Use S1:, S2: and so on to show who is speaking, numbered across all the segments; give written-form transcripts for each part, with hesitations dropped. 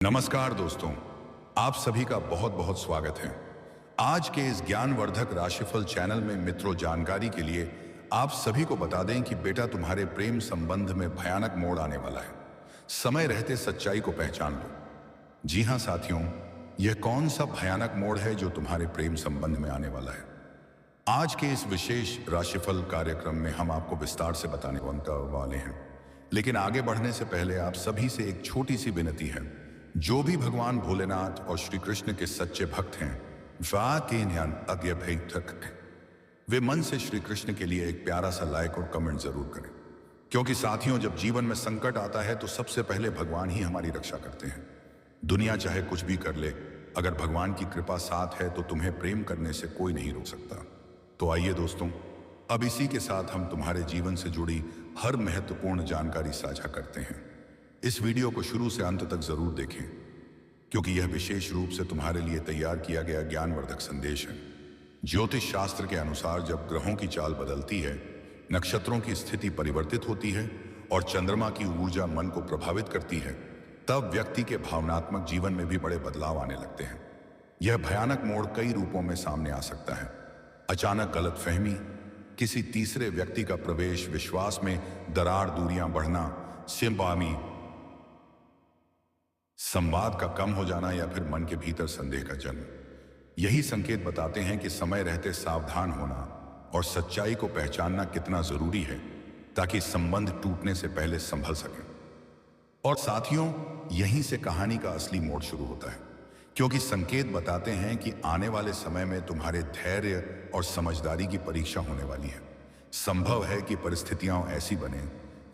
S1: नमस्कार दोस्तों, आप सभी का बहुत बहुत स्वागत है। आज के इस ज्ञानवर्धक राशिफल चैनल में मित्रों जानकारी के लिए आप सभी को बता दें कि बेटा तुम्हारे प्रेम संबंध में भयानक मोड़ आने वाला है। समय रहते सच्चाई को पहचान लो। जी हाँ साथियों, यह कौन सा भयानक मोड़ है जो तुम्हारे प्रेम संबंध में आने वाला है। आज के इस विशेष राशिफल कार्यक्रम में हम आपको विस्तार से बताने वाले हैं, लेकिन आगे बढ़ने से पहले आप सभी से एक छोटी सी विनती है। जो भी भगवान भोलेनाथ और श्री कृष्ण के सच्चे भक्त हैं वे मन से श्री कृष्ण के लिए एक प्यारा सा लाइक और कमेंट जरूर करें, क्योंकि साथियों जब जीवन में संकट आता है तो सबसे पहले भगवान ही हमारी रक्षा करते हैं। दुनिया चाहे कुछ भी कर ले, अगर भगवान की कृपा साथ है तो तुम्हें प्रेम करने से कोई नहीं रोक सकता। तो आइए दोस्तों, अब इसी के साथ हम तुम्हारे जीवन से जुड़ी हर महत्वपूर्ण जानकारी साझा करते हैं। इस वीडियो को शुरू से अंत तक जरूर देखें, क्योंकि यह विशेष रूप से तुम्हारे लिए तैयार किया गया ज्ञानवर्धक संदेश है। ज्योतिष शास्त्र के अनुसार जब ग्रहों की चाल बदलती है, नक्षत्रों की स्थिति परिवर्तित होती है और चंद्रमा की ऊर्जा मन को प्रभावित करती है, तब व्यक्ति के भावनात्मक जीवन में भी बड़े बदलाव आने लगते हैं। यह भयानक मोड़ कई रूपों में सामने आ सकता है। अचानक गलतफहमी, किसी तीसरे व्यक्ति का प्रवेश, विश्वास में दरार, दूरियां बढ़ना, सिंपामी संवाद का कम हो जाना या फिर मन के भीतर संदेह का जन्म। यही संकेत बताते हैं कि समय रहते सावधान होना और सच्चाई को पहचानना कितना जरूरी है, ताकि संबंध टूटने से पहले संभल सके। और साथियों, यहीं से कहानी का असली मोड़ शुरू होता है, क्योंकि संकेत बताते हैं कि आने वाले समय में तुम्हारे धैर्य और समझदारी की परीक्षा होने वाली है। संभव है कि परिस्थितियां ऐसी बने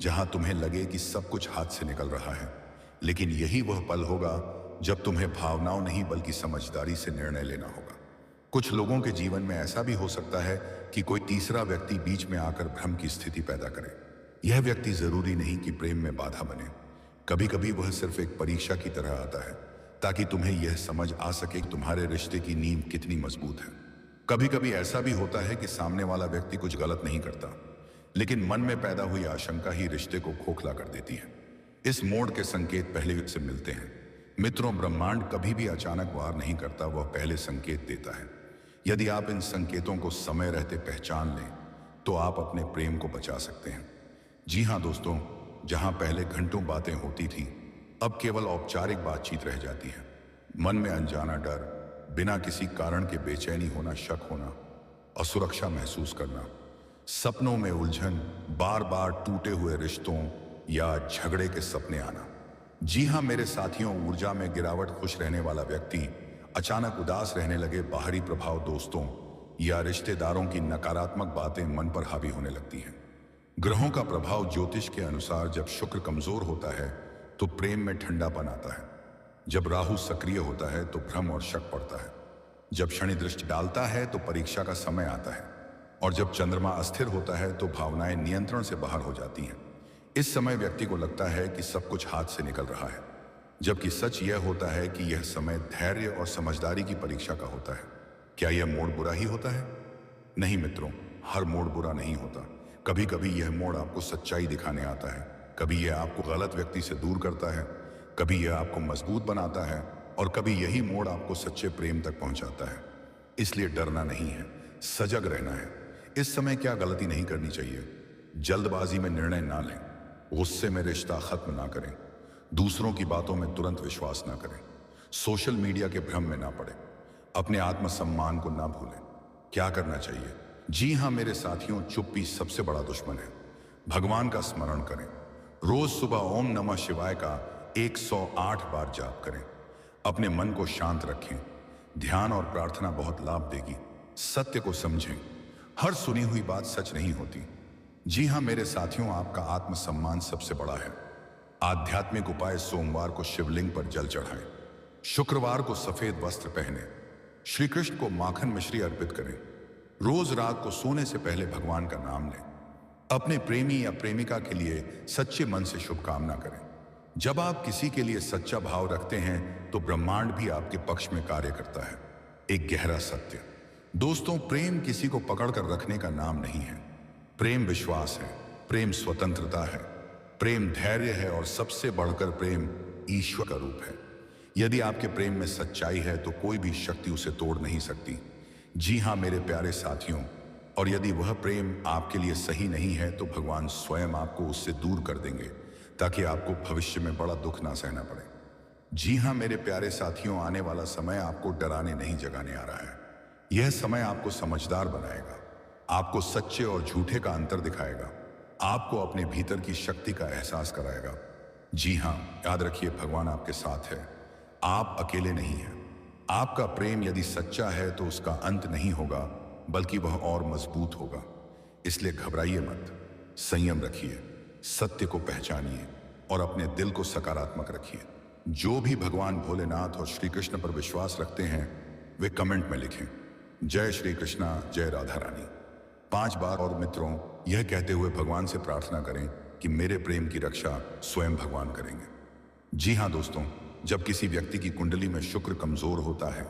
S1: जहां तुम्हें लगे कि सब कुछ हाथ से निकल रहा है, लेकिन यही वह पल होगा जब तुम्हें भावनाओं नहीं बल्कि समझदारी से निर्णय लेना होगा। कुछ लोगों के जीवन में ऐसा भी हो सकता है कि कोई तीसरा व्यक्ति बीच में आकर भ्रम की स्थिति पैदा करे। यह व्यक्ति जरूरी नहीं कि प्रेम में बाधा बने, कभी कभी वह सिर्फ एक परीक्षा की तरह आता है, ताकि तुम्हें यह समझ आ सके कि तुम्हारे रिश्ते की नींव कितनी मजबूत है। कभी कभी ऐसा भी होता है कि सामने वाला व्यक्ति कुछ गलत नहीं करता, लेकिन मन में पैदा हुई आशंका ही रिश्ते को खोखला कर देती है। इस मोड़ के संकेत पहले से मिलते हैं। मित्रों, ब्रह्मांड कभी भी अचानक वार नहीं करता, वह पहले संकेत देता है। यदि आप इन संकेतों को समय रहते पहचान लें तो आप अपने प्रेम को बचा सकते हैं। जी हाँ दोस्तों, जहां पहले घंटों बातें होती थी, अब केवल औपचारिक बातचीत रह जाती है। मन में अनजाना डर, बिना किसी कारण के बेचैनी होना, शक होना, असुरक्षा महसूस करना, सपनों में उलझन, बार बार टूटे हुए रिश्तों या झगड़े के सपने आना। जी हाँ मेरे साथियों, ऊर्जा में गिरावट, खुश रहने वाला व्यक्ति अचानक उदास रहने लगे, बाहरी प्रभाव, दोस्तों या रिश्तेदारों की नकारात्मक बातें मन पर हावी होने लगती हैं। ग्रहों का प्रभाव, ज्योतिष के अनुसार जब शुक्र कमजोर होता है तो प्रेम में ठंडापन आता है। जब राहु सक्रिय होता है तो भ्रम और शक पड़ता है। जब शनि दृष्टि डालता है तो परीक्षा का समय आता है। और जब चंद्रमा अस्थिर होता है तो भावनाएं नियंत्रण से बाहर हो जाती हैं। इस समय व्यक्ति को लगता है कि सब कुछ हाथ से निकल रहा है, जबकि सच यह होता है कि यह समय धैर्य और समझदारी की परीक्षा का होता है। क्या यह मोड़ बुरा ही होता है? नहीं मित्रों, हर मोड़ बुरा नहीं होता। कभी कभी यह मोड़ आपको सच्चाई दिखाने आता है, कभी यह आपको गलत व्यक्ति से दूर करता है, कभी यह आपको मजबूत बनाता है और कभी यही मोड़ आपको सच्चे प्रेम तक पहुंचाता है। इसलिए डरना नहीं है, सजग रहना है। इस समय क्या गलती नहीं करनी चाहिए? जल्दबाजी में निर्णय ना लें, गुस्से में रिश्ता खत्म ना करें, दूसरों की बातों में तुरंत विश्वास ना करें, सोशल मीडिया के भ्रम में ना पड़े, अपने आत्मसम्मान को ना भूलें। क्या करना चाहिए? जी हाँ मेरे साथियों, चुप्पी सबसे बड़ा दुश्मन है। भगवान का स्मरण करें। रोज सुबह ओम नमः शिवाय का 108 बार जाप करें। अपने मन को शांत रखें। ध्यान और प्रार्थना बहुत लाभ देगी। सत्य को समझें, हर सुनी हुई बात सच नहीं होती। जी हाँ मेरे साथियों, आपका आत्मसम्मान सबसे बड़ा है। आध्यात्मिक उपाय, सोमवार को शिवलिंग पर जल चढ़ाएं, शुक्रवार को सफेद वस्त्र पहने, श्री कृष्ण को माखन मिश्री अर्पित करें। रोज रात को सोने से पहले भगवान का नाम लें। अपने प्रेमी या प्रेमिका के लिए सच्चे मन से शुभकामना करें। जब आप किसी के लिए सच्चा भाव रखते हैं तो ब्रह्मांड भी आपके पक्ष में कार्य करता है। एक गहरा सत्य दोस्तों, प्रेम किसी को पकड़कर रखने का नाम नहीं है। प्रेम विश्वास है, प्रेम स्वतंत्रता है, प्रेम धैर्य है और सबसे बढ़कर प्रेम ईश्वर का रूप है। यदि आपके प्रेम में सच्चाई है तो कोई भी शक्ति उसे तोड़ नहीं सकती। जी हाँ मेरे प्यारे साथियों, और यदि वह प्रेम आपके लिए सही नहीं है तो भगवान स्वयं आपको उससे दूर कर देंगे, ताकि आपको भविष्य में बड़ा दुख ना सहना पड़े। जी हाँ मेरे प्यारे साथियों, आने वाला समय आपको डराने नहीं जगाने आ रहा है। यह समय आपको समझदार बनाएगा, आपको सच्चे और झूठे का अंतर दिखाएगा, आपको अपने भीतर की शक्ति का एहसास कराएगा। जी हाँ, याद रखिए भगवान आपके साथ है, आप अकेले नहीं हैं। आपका प्रेम यदि सच्चा है तो उसका अंत नहीं होगा, बल्कि वह और मजबूत होगा। इसलिए घबराइए मत, संयम रखिए, सत्य को पहचानिए और अपने दिल को सकारात्मक रखिए। जो भी भगवान भोलेनाथ और श्री कृष्ण पर विश्वास रखते हैं वे कमेंट में लिखें, जय श्री कृष्णा, जय राधा रानी 5 बार। और मित्रों, यह कहते हुए भगवान से प्रार्थना करें कि मेरे प्रेम की रक्षा स्वयं भगवान करेंगे। जी हाँ दोस्तों, जब किसी व्यक्ति की कुंडली में शुक्र कमजोर होता है,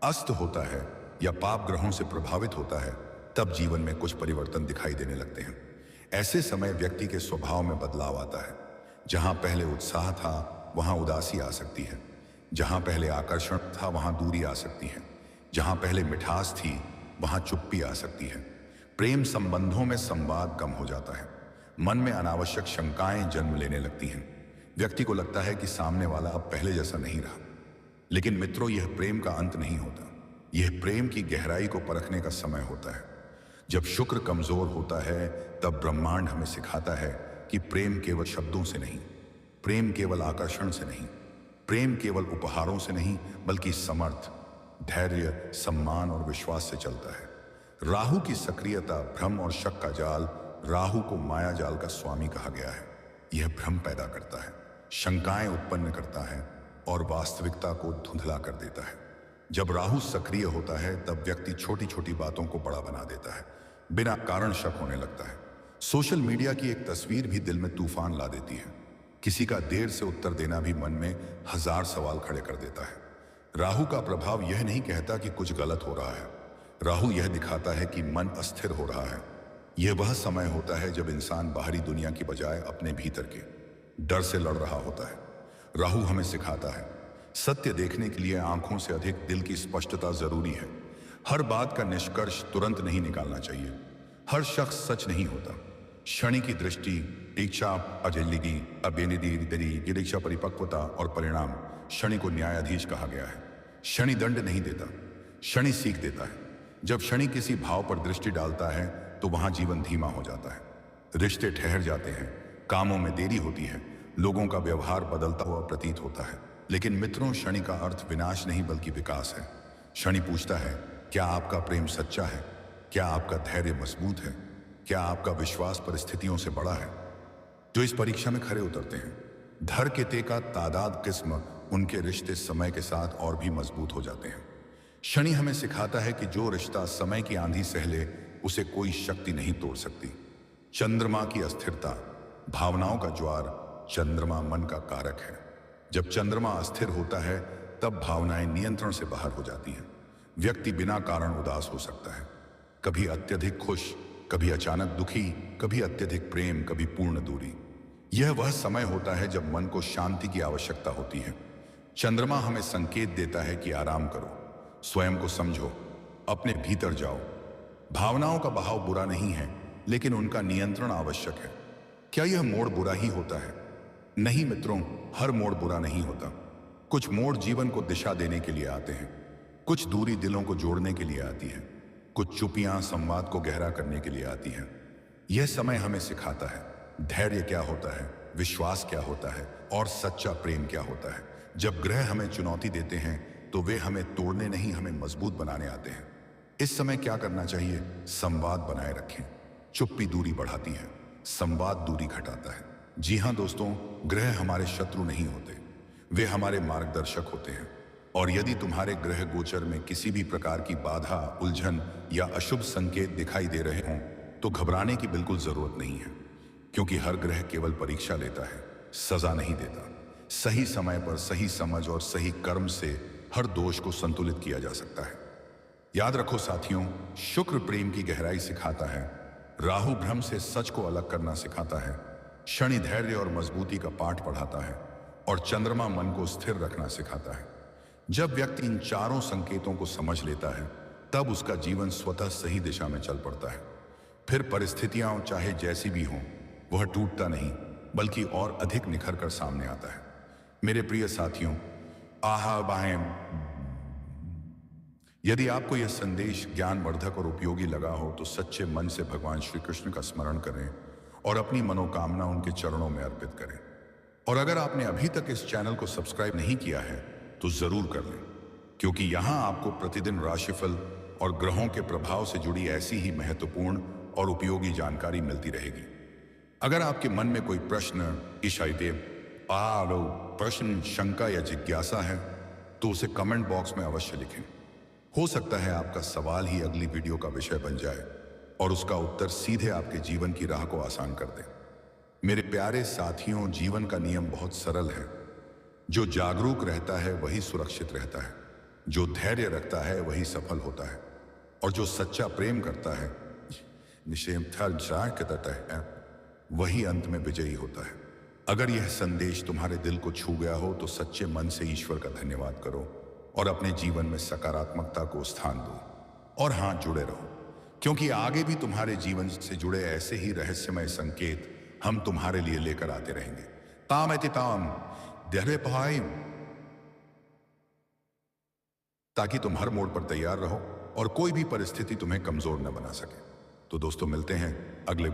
S1: अस्त होता है या पाप ग्रहों से प्रभावित होता है, तब जीवन में कुछ परिवर्तन दिखाई देने लगते हैं। ऐसे समय व्यक्ति के स्वभाव में बदलाव आता है। जहां पहले उत्साह था वहां उदासी आ सकती है, जहां पहले आकर्षण था वहां दूरी आ सकती है, जहां पहले मिठास थी वहां चुप्पी आ सकती है। प्रेम संबंधों में संवाद कम हो जाता है, मन में अनावश्यक शंकाएं जन्म लेने लगती हैं। व्यक्ति को लगता है कि सामने वाला अब पहले जैसा नहीं रहा। लेकिन मित्रों, यह प्रेम का अंत नहीं होता, यह प्रेम की गहराई को परखने का समय होता है। जब शुक्र कमजोर होता है तब ब्रह्मांड हमें सिखाता है कि प्रेम केवल शब्दों से नहीं, प्रेम केवल आकर्षण से नहीं, प्रेम केवल उपहारों से नहीं, बल्कि समर्थ, धैर्य, सम्मान और विश्वास से चलता है। राहु की सक्रियता, भ्रम और शक का जाल। राहु को माया जाल का स्वामी कहा गया है। यह भ्रम पैदा करता है, शंकाएं उत्पन्न करता है और वास्तविकता को धुंधला कर देता है। जब राहु सक्रिय होता है तब व्यक्ति छोटी छोटी बातों को बड़ा बना देता है, बिना कारण शक होने लगता है। सोशल मीडिया की एक तस्वीर भी दिल में तूफान ला देती है। किसी का देर से उत्तर देना भी मन में 1000 सवाल खड़े कर देता है। राहु का प्रभाव यह नहीं कहता कि कुछ गलत हो रहा है, राहु यह दिखाता है कि मन अस्थिर हो रहा है। यह वह समय होता है जब इंसान बाहरी दुनिया की बजाय अपने भीतर के डर से लड़ रहा होता है। राहु हमें सिखाता है, सत्य देखने के लिए आंखों से अधिक दिल की स्पष्टता जरूरी है। हर बात का निष्कर्ष तुरंत नहीं निकालना चाहिए। हर शख्स सच नहीं होता। क्षणि की दृष्टि, दीक्षा, अजलिगी, अबेनिदी, निरीक्षा, परिपक्वता और परिणाम। क्षणि को न्यायाधीश कहा गया है। क्षणि दंड नहीं देता, क्षणि सीख देता है। जब क्षणि किसी भाव पर दृष्टि डालता है तो वहां जीवन धीमा हो जाता है, रिश्ते ठहर जाते हैं, कामों में देरी होती है, लोगों का व्यवहार बदलता हुआ प्रतीत होता है। लेकिन मित्रों, क्षणि का अर्थ विनाश नहीं बल्कि विकास है। क्षणि पूछता है, क्या आपका प्रेम सच्चा है? क्या आपका धैर्य मजबूत है? क्या आपका विश्वास परिस्थितियों से बड़ा है? जो इस परीक्षा में खरे उतरते हैं, धर के ते का तादाद किस्म, उनके रिश्ते समय के साथ और भी मजबूत हो जाते हैं। शनि हमें सिखाता है कि जो रिश्ता समय की आंधी सह ले उसे कोई शक्ति नहीं तोड़ सकती। चंद्रमा की अस्थिरता, भावनाओं का ज्वार। चंद्रमा मन का कारक है। जब चंद्रमा अस्थिर होता है तब भावनाएं नियंत्रण से बाहर हो जाती हैं। व्यक्ति बिना कारण उदास हो सकता है, कभी अत्यधिक खुश, कभी अचानक दुखी, कभी अत्यधिक प्रेम, कभी पूर्ण दूरी। यह वह समय होता है जब मन को शांति की आवश्यकता होती है। चंद्रमा हमें संकेत देता है कि आराम करो, स्वयं को समझो, अपने भीतर जाओ। भावनाओं का बहाव बुरा नहीं है, लेकिन उनका नियंत्रण आवश्यक है। क्या यह मोड़ बुरा ही होता है? नहीं मित्रों, हर मोड़ बुरा नहीं होता। कुछ मोड़ जीवन को दिशा देने के लिए आते हैं, कुछ दूरी दिलों को जोड़ने के लिए आती है, कुछ चुपियां संवाद को गहरा करने के लिए आती हैं। यह समय हमें सिखाता है धैर्य क्या होता है, विश्वास क्या होता है और सच्चा प्रेम क्या होता है। जब ग्रह हमें चुनौती देते हैं तो वे हमें तोड़ने नहीं, हमें मजबूत बनाने आते हैं। इस समय क्या करना चाहिए? संवाद बनाए रखें। चुप्पी दूरी बढ़ाती है, संवाद दूरी घटाता है। जी हाँ दोस्तों, ग्रह हमारे शत्रु नहीं होते, वे हमारे मार्गदर्शक होते हैं। और यदि तुम्हारे ग्रह गोचर में किसी भी प्रकार की बाधा, उलझन या अशुभ संकेत दिखाई दे रहे हों तो घबराने की बिल्कुल जरूरत नहीं है, क्योंकि हर ग्रह केवल परीक्षा लेता है, सजा नहीं देता। सही समय पर सही समझ और सही कर्म से हर दोष को संतुलित किया जा सकता है। याद रखो साथियों, शुक्र प्रेम की गहराई सिखाता है, राहु भ्रम से सच को अलग करना सिखाता है, शनि धैर्य और मजबूती का पाठ पढ़ाता है और चंद्रमा मन को स्थिर रखना सिखाता है। जब व्यक्ति इन चारों संकेतों को समझ लेता है, तब उसका जीवन स्वतः सही दिशा में चल पड़ता है। फिर परिस्थितियां चाहे जैसी भी हों, वह टूटता नहीं, बल्कि और अधिक निखर कर सामने आता है। मेरे प्रिय साथियों, आहा बाहें, यदि आपको यह संदेश ज्ञानवर्धक और उपयोगी लगा हो तो सच्चे मन से भगवान श्री कृष्ण का स्मरण करें और अपनी मनोकामना उनके चरणों में अर्पित करें। और अगर आपने अभी तक इस चैनल को सब्सक्राइब नहीं किया है तो जरूर कर लें, क्योंकि यहां आपको प्रतिदिन राशिफल और ग्रहों के प्रभाव से जुड़ी ऐसी ही महत्वपूर्ण और उपयोगी जानकारी मिलती रहेगी। अगर आपके मन में कोई प्रश्न, इशाइदेव, प्रश्न, शंका या जिज्ञासा है तो उसे कमेंट बॉक्स में अवश्य लिखें। हो सकता है आपका सवाल ही अगली वीडियो का विषय बन जाए और उसका उत्तर सीधे आपके जीवन की राह को आसान कर दे। मेरे प्यारे साथियों, जीवन का नियम बहुत सरल है। जो जागरूक रहता है वही सुरक्षित रहता है, जो धैर्य रखता है वही सफल होता है, और जो सच्चा प्रेम करता है वही अंत में विजयी होता है। अगर यह संदेश तुम्हारे दिल को छू गया हो तो सच्चे मन से ईश्वर का धन्यवाद करो और अपने जीवन में सकारात्मकता को स्थान दो। और हां, जुड़े रहो, क्योंकि आगे भी तुम्हारे जीवन से जुड़े ऐसे ही रहस्यमय संकेत हम तुम्हारे लिए लेकर आते रहेंगे। ताकि तुम हर मोड़ पर तैयार रहो और कोई भी परिस्थिति तुम्हें कमजोर न बना सके। तो दोस्तों, मिलते हैं अगले